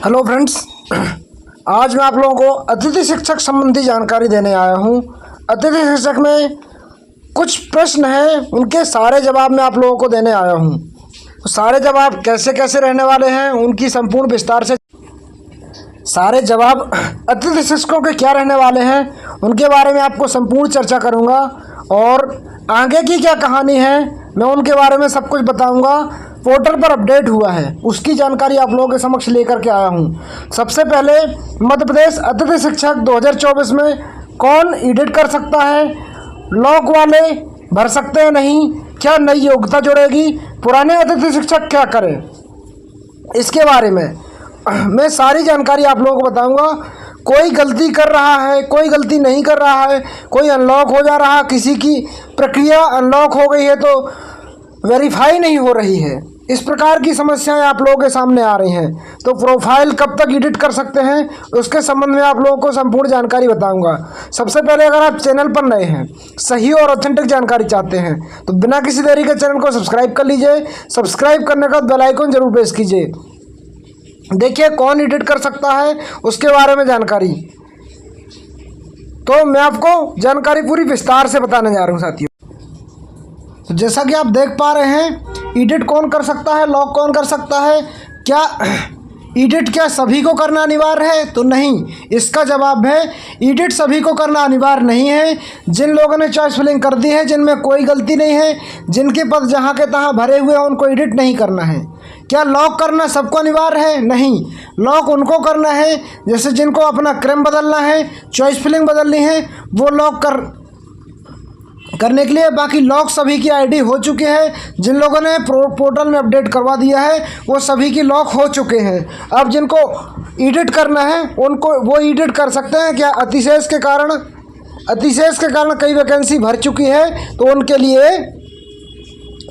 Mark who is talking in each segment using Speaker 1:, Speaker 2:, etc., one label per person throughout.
Speaker 1: Hello friends, आज मैं आप लोगों को अतिथि शिक्षक संबंधी जानकारी देने आया हूं। अतिथि शिक्षक में कुछ प्रश्न हैं, उनके सारे जवाब मैं आप लोगों को देने आया हूं। तो सारे जवाब कैसे कैसे रहने वाले हैं, उनकी संपूर्ण विस्तार से सारे जवाब अतिथि शिक्षकों के क्या रहने वाले हैं, उनके बारे में आपको संपूर्ण चर्चा करूंगा। और आगे की क्या कहानी है, मैं उनके बारे में सब कुछ बताऊंगा। पोर्टल पर अपडेट हुआ है, उसकी जानकारी आप लोगों के समक्ष लेकर के आया हूं। सबसे पहले मध्य प्रदेश अतिथि शिक्षक 2024 में कौन एडिट कर सकता है, लॉक वाले भर सकते हैं नहीं, क्या नई योग्यता जुड़ेगी, पुराने अतिथि शिक्षक क्या करें, इसके बारे में मैं सारी जानकारी आप लोगों को बताऊंगा। कोई गलती कर रहा है, कोई गलती नहीं कर रहा है, कोई अनलॉक हो जा रहा है, किसी की प्रक्रिया अनलॉक हो गई है तो वेरीफाई नहीं हो रही है, इस प्रकार की समस्याएं आप लोगों के सामने आ रही हैं। तो प्रोफाइल कब तक एडिट कर सकते हैं, उसके संबंध में आप लोगों को संपूर्ण जानकारी बताऊंगा। सबसे पहले अगर आप चैनल पर नए हैं, सही और ऑथेंटिक जानकारी चाहते हैं, तो बिना किसी देरी के चैनल को सब्सक्राइब कर लीजिए। सब्सक्राइब करने का बेल आइकन जरूर प्रेस कीजिए। देखिए कौन एडिट कर सकता है उसके बारे में जानकारी, तो मैं आपको जानकारी पूरी विस्तार से बताने जा रहा हूँ साथियों। तो जैसा कि आप देख पा रहे हैं, एडिट कौन कर सकता है, लॉक कौन कर सकता है, क्या एडिट क्या सभी को करना अनिवार्य है? तो नहीं, इसका जवाब है एडिट सभी को करना अनिवार्य नहीं है। जिन लोगों ने चॉइस फिलिंग कर दी है, जिनमें कोई गलती नहीं है, जिनके पद जहाँ के तहाँ भरे हुए हैं, उनको एडिट नहीं करना है। क्या लॉक करना सबको अनिवार्य है? नहीं, लॉक उनको करना है जैसे जिनको अपना क्रम बदलना है, चॉइस फिलिंग बदलनी है, वो लॉक करने के लिए। बाकी लॉक सभी की आईडी हो चुकी है, जिन लोगों ने पोर्टल में अपडेट करवा दिया है वो सभी की लॉक हो चुके हैं। अब जिनको एडिट करना है उनको वो एडिट कर सकते हैं। क्या अतिशेष के कारण कई वैकेंसी भर चुकी है तो उनके लिए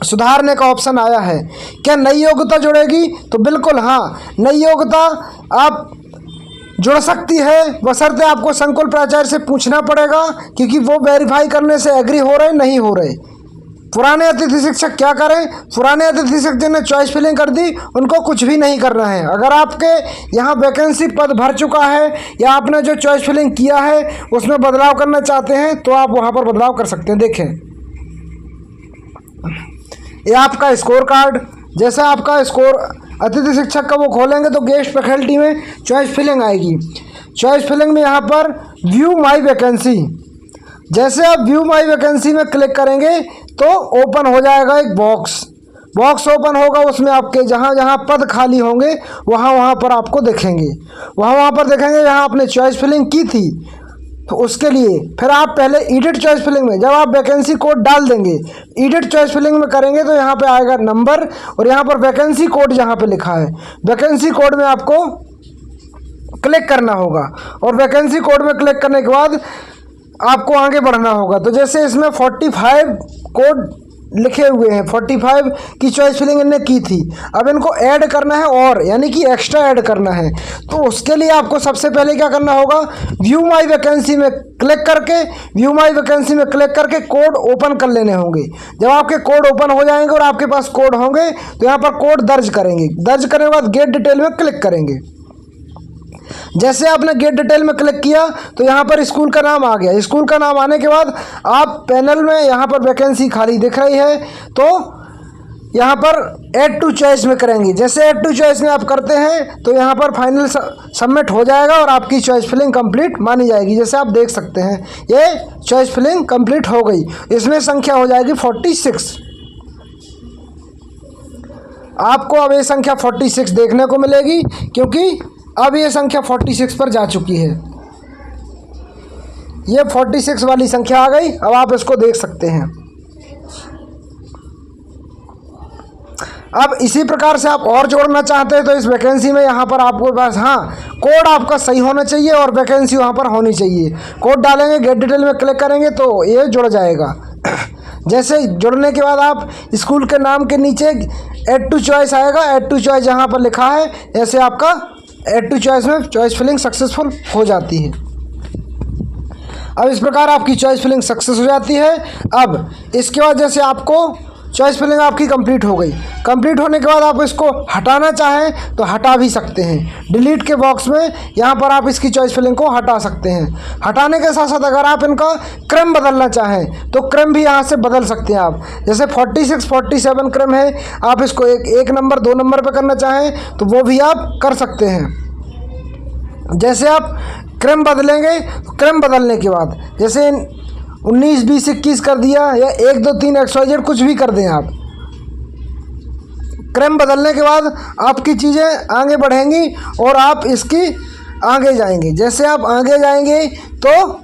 Speaker 1: सुधारने का ऑप्शन आया है। क्या नई योग्यता जुड़ेगी? तो बिल्कुल हाँ, नई योग्यता आप जुड़ सकती है, बशर्ते आपको संकुल प्राचार्य से पूछना पड़ेगा, क्योंकि वो वेरीफाई करने से एग्री हो रहे नहीं हो रहे। पुराने अतिथि शिक्षक क्या करें? पुराने अतिथि शिक्षक जिन्हें चॉइस फिलिंग कर दी उनको कुछ भी नहीं करना है। अगर आपके यहाँ वैकेंसी पद भर चुका है या आपने जो चॉइस फिलिंग किया है उसमें बदलाव करना चाहते हैं तो आप वहाँ पर बदलाव कर सकते हैं। देखें, ये आपका स्कोर कार्ड, जैसा आपका स्कोर अतिथि शिक्षक का वो खोलेंगे तो गेस्ट फैकल्टी में चॉइस फिलिंग आएगी। चॉइस फिलिंग में यहाँ पर व्यू माई वैकेंसी, जैसे आप व्यू माई वैकेंसी में क्लिक करेंगे तो ओपन हो जाएगा एक बॉक्स ओपन होगा। उसमें आपके जहाँ जहाँ पद खाली होंगे वहाँ पर आपको देखेंगे, वहाँ पर देखेंगे जहाँ आपने चॉइस फिलिंग की थी। तो उसके लिए फिर आप पहले एडिट चॉइस फिलिंग में जब आप वैकेंसी कोड डाल देंगे, एडिट चॉइस फिलिंग में करेंगे तो यहाँ पे आएगा नंबर और यहाँ पर वैकेंसी कोड जहाँ पे लिखा है, वैकेंसी कोड में आपको क्लिक करना होगा। और वैकेंसी कोड में क्लिक करने के बाद आपको आगे बढ़ना होगा। तो जैसे इसमें 45 कोड लिखे हुए हैं, 45 की चॉइस फिलिंग इन्हें की थी, अब इनको ऐड करना है और यानी कि एक्स्ट्रा ऐड करना है। तो उसके लिए आपको सबसे पहले क्या करना होगा, व्यू माई वैकेंसी में क्लिक करके कोड ओपन कर लेने होंगे। जब आपके कोड ओपन हो जाएंगे और आपके पास कोड होंगे तो यहाँ पर कोड दर्ज करेंगे। दर्ज करने के बाद गेट डिटेल में क्लिक करेंगे। जैसे आपने गेट डिटेल में क्लिक किया तो यहाँ पर स्कूल का नाम आ गया। स्कूल का नाम आने के बाद आप पैनल में यहाँ पर वैकेंसी खाली दिख रही है तो यहाँ पर ऐड टू चॉइस में करेंगे। जैसे ऐड टू चॉइस में आप करते हैं तो यहाँ पर फाइनल सबमिट हो जाएगा और आपकी चॉइस फिलिंग कंप्लीट मानी जाएगी। जैसे आप देख सकते हैं ये चॉइस फिलिंग कंप्लीट हो गई। इसमें संख्या हो जाएगी 46। आपको अब ये संख्या 46 देखने को मिलेगी, क्योंकि अब ये संख्या 46 पर जा चुकी है। ये 46 वाली संख्या आ गई, अब आप इसको देख सकते हैं। अब इसी प्रकार से आप और जोड़ना चाहते हैं तो इस वैकेंसी में यहाँ पर आपके पास कोड आपका सही होना चाहिए और वैकेंसी वहाँ पर होनी चाहिए। कोड डालेंगे, गेट डिटेल में क्लिक करेंगे तो ये जुड़ जाएगा। जैसे जुड़ने के बाद आप स्कूल के नाम के नीचे ऐड टू चॉइस आएगा, ऐड टू चॉइस जहाँ पर लिखा है, ऐसे आपका ऐड टू चॉइस में चॉइस फिलिंग सक्सेसफुल हो जाती है। अब इस प्रकार आपकी चॉइस फिलिंग सक्सेस हो जाती है। अब इसके बाद जैसे आपको चॉइस फिलिंग आपकी कंप्लीट हो गई। कंप्लीट होने के बाद आप इसको हटाना चाहें तो हटा भी सकते हैं। डिलीट के बॉक्स में यहाँ पर आप इसकी चॉइस फिलिंग को हटा सकते हैं। हटाने के साथ साथ अगर आप इनका क्रम बदलना चाहें तो क्रम भी यहाँ से बदल सकते हैं आप। जैसे 46 47 क्रम है, आप इसको एक नंबर 2 नंबर पर करना चाहें तो वो भी आप कर सकते हैं। जैसे आप क्रम बदलेंगे तो क्रम बदलने के बाद जैसे 19 20 21 कर दिया या 1 2 3 XYZ कुछ भी कर दें आप। क्रम बदलने के बाद आपकी चीज़ें आगे बढ़ेंगी और आप इसकी आगे जाएंगे। जैसे आप आगे जाएंगे तो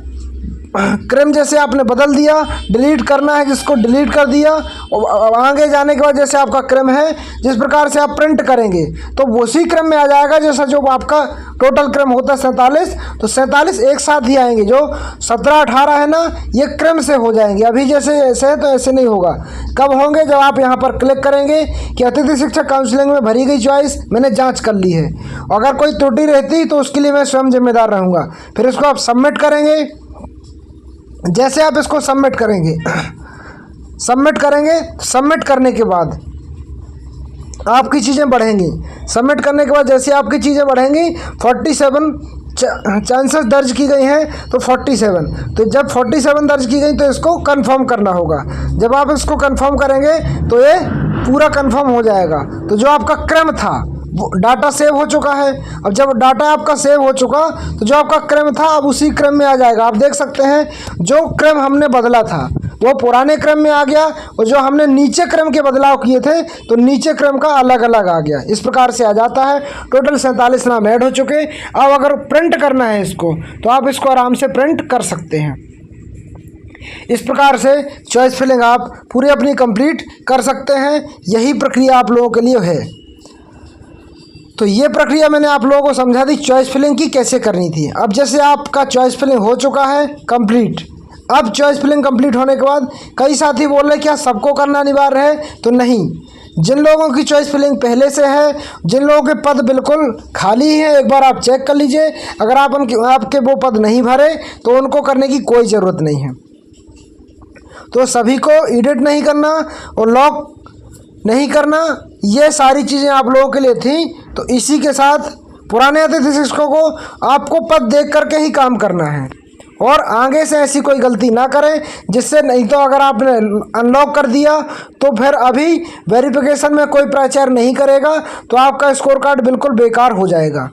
Speaker 1: क्रम जैसे आपने बदल दिया, डिलीट करना है जिसको डिलीट कर दिया, और आगे जाने के बाद जैसे आपका क्रम है जिस प्रकार से आप प्रिंट करेंगे तो उसी क्रम में आ जाएगा जैसा जो आपका टोटल क्रम होता है 47, तो 47 एक साथ ही आएंगे। जो 17 18 है ना, ये क्रम से हो जाएंगे। अभी जैसे ऐसे है तो ऐसे नहीं होगा। कब होंगे? जब आप यहाँ पर क्लिक करेंगे कि अतिथि शिक्षक काउंसलिंग में भरी गई चॉइस मैंने जाँच कर ली है। अगर कोई त्रुटि रहती तो उसके लिए मैं स्वयं जिम्मेदार रहूँगा। फिर इसको आप सबमिट करेंगे। जैसे आप इसको सबमिट करेंगे सबमिट करने के बाद आपकी चीज़ें बढ़ेंगी। सबमिट करने के बाद जैसे आपकी चीज़ें बढ़ेंगी 47 चांसेस दर्ज की गई हैं तो 47, तो जब 47 दर्ज की गई तो इसको कंफर्म करना होगा। जब आप इसको कंफर्म करेंगे तो ये पूरा कंफर्म हो जाएगा। तो जो आपका क्रम था वो डाटा सेव हो चुका है। अब जब डाटा आपका सेव हो चुका तो जो आपका क्रम था अब उसी क्रम में आ जाएगा। आप देख सकते हैं जो क्रम हमने बदला था वो पुराने क्रम में आ गया और जो हमने नीचे क्रम के बदलाव किए थे तो नीचे क्रम का अलग अलग आ गया। इस प्रकार से आ जाता है। टोटल 47 नाम ऐड हो चुके। अब अगर प्रिंट करना है इसको तो आप इसको आराम से प्रिंट कर सकते हैं। इस प्रकार से चॉइस फिलिंग आप पूरी अपनी कंप्लीट कर सकते हैं। यही प्रक्रिया आप लोगों के लिए है। तो ये प्रक्रिया मैंने आप लोगों को समझा दी चॉइस फिलिंग की कैसे करनी थी। अब जैसे आपका चॉइस फिलिंग हो चुका है कंप्लीट। अब चॉइस फिलिंग कंप्लीट होने के बाद कई साथी बोल रहे क्या सबको करना अनिवार्य है? तो नहीं, जिन लोगों की चॉइस फिलिंग पहले से है, जिन लोगों के पद बिल्कुल खाली हैं, एक बार आप चेक कर लीजिए। अगर आपके वो पद नहीं भरे तो उनको करने की कोई ज़रूरत नहीं है। तो सभी को एडिट नहीं करना और लॉक नहीं करना, ये सारी चीज़ें आप लोगों के लिए थी। तो इसी के साथ पुराने अतिथि शिक्षकों को आपको पद देख करके ही काम करना है और आगे से ऐसी कोई गलती ना करें जिससे, नहीं तो अगर आपने अनलॉक कर दिया तो फिर अभी वेरिफिकेशन में कोई प्राचार्य नहीं करेगा तो आपका स्कोर कार्ड बिल्कुल बेकार हो जाएगा।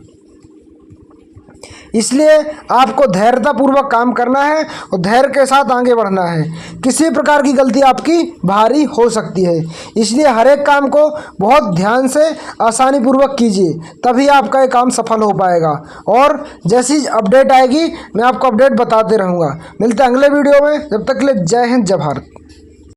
Speaker 1: इसलिए आपको धैर्यतापूर्वक काम करना है और धैर्य के साथ आगे बढ़ना है। किसी प्रकार की गलती आपकी भारी हो सकती है, इसलिए हर एक काम को बहुत ध्यान से आसानी पूर्वक कीजिए, तभी आपका ये काम सफल हो पाएगा। और जैसी अपडेट आएगी मैं आपको अपडेट बताते रहूँगा। मिलते हैं अगले वीडियो में। जब तक के लिए जय हिंद, जय भारत।